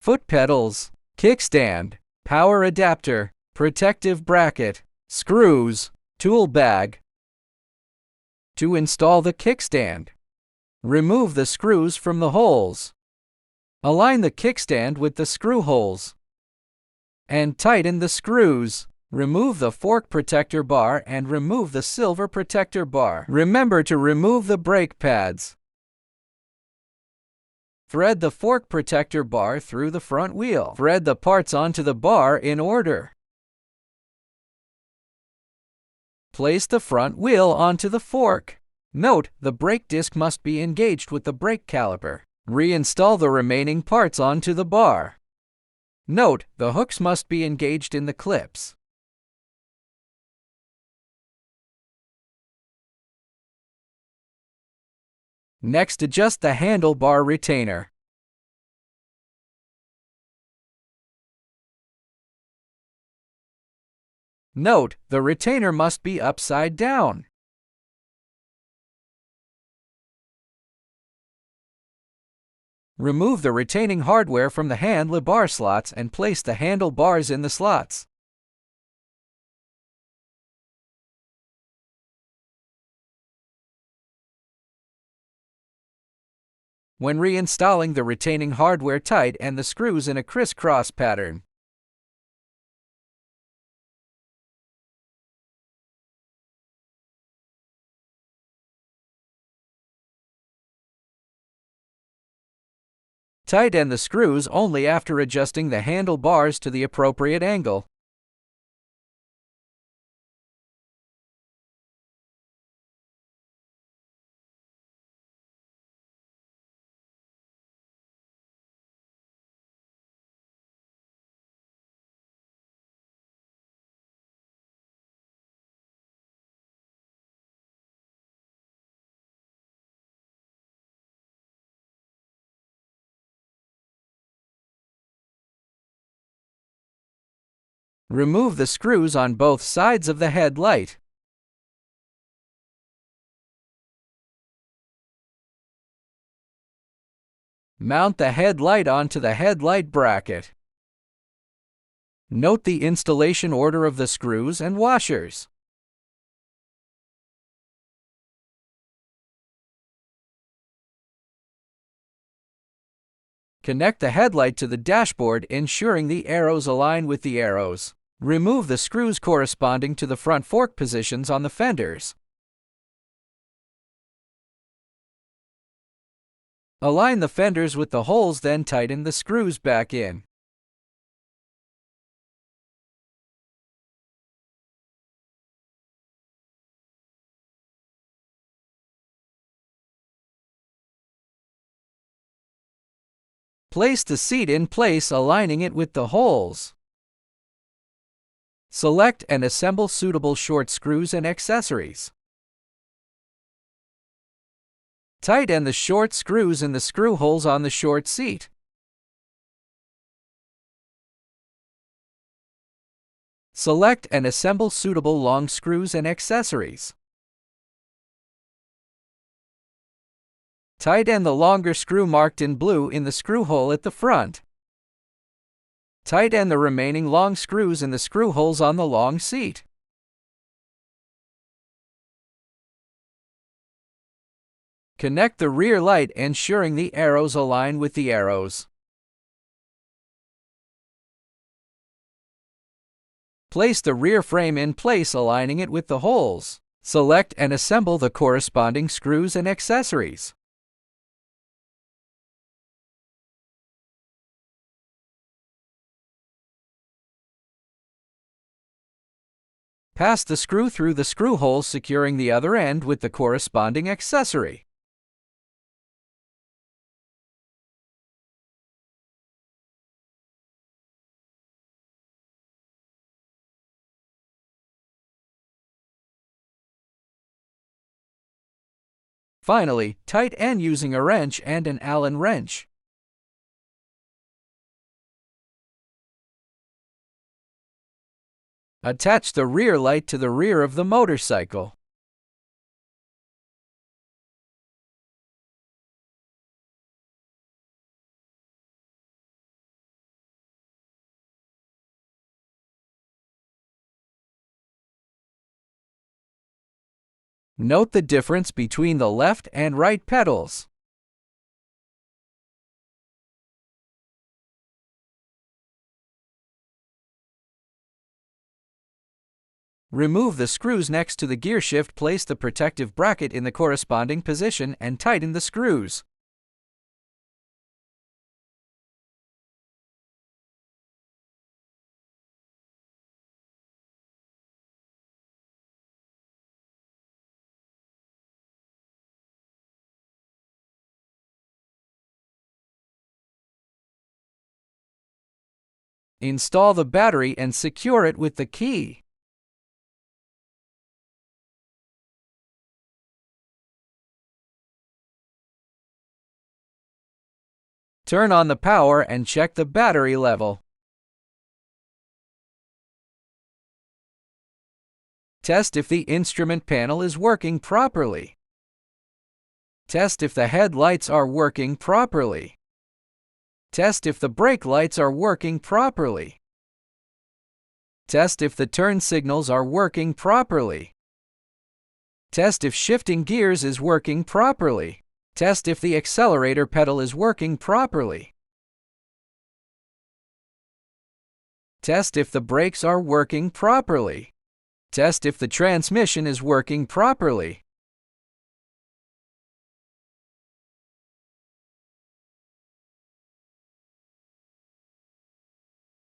foot pedals, kickstand, power adapter, protective bracket, screws, tool bag. To install the kickstand, remove the screws from the holes. Align the kickstand with the screw holes and tighten the screws. Remove the fork protector bar and remove the silver protector bar. Remember to remove the brake pads. Thread the fork protector bar through the front wheel. Thread the parts onto the bar in order. Place the front wheel onto the fork. Note, the brake disc must be engaged with the brake caliper. Reinstall the remaining parts onto the bar. Note, the hooks must be engaged in the clips. Next, adjust the handlebar retainer. Note, the retainer must be upside down. Remove the retaining hardware from the handlebar slots and place the handlebars in the slots. When reinstalling the retaining hardware, tighten the screws in a crisscross pattern. Tighten the screws only after adjusting the handlebars to the appropriate angle. Remove the screws on both sides of the headlight. Mount the headlight onto the headlight bracket. Note the installation order of the screws and washers. Connect the headlight to the dashboard, ensuring the arrows align with the arrows. Remove the screws corresponding to the front fork positions on the fenders. Align the fenders with the holes, then tighten the screws back in. Place the seat in place, aligning it with the holes. Select and assemble suitable short screws and accessories. Tighten the short screws in the screw holes on the short seat. Select and assemble suitable long screws and accessories. Tighten the longer screw marked in blue in the screw hole at the front. Tighten the remaining long screws in the screw holes on the long seat. Connect the rear light, ensuring the arrows align with the arrows. Place the rear frame in place, aligning it with the holes. Select and assemble the corresponding screws and accessories. Pass the screw through the screw hole, securing the other end with the corresponding accessory. Finally, tighten using a wrench and an Allen wrench. Attach the rear light to the rear of the motorcycle. Note the difference between the left and right pedals. Remove the screws next to the gearshift, place the protective bracket in the corresponding position, and tighten the screws. Install the battery and secure it with the key. Turn on the power and check the battery level. Test if the instrument panel is working properly. Test if the headlights are working properly. Test if the brake lights are working properly. Test if the turn signals are working properly. Test if shifting gears is working properly. Test if the accelerator pedal is working properly. Test if the brakes are working properly. Test if the transmission is working properly.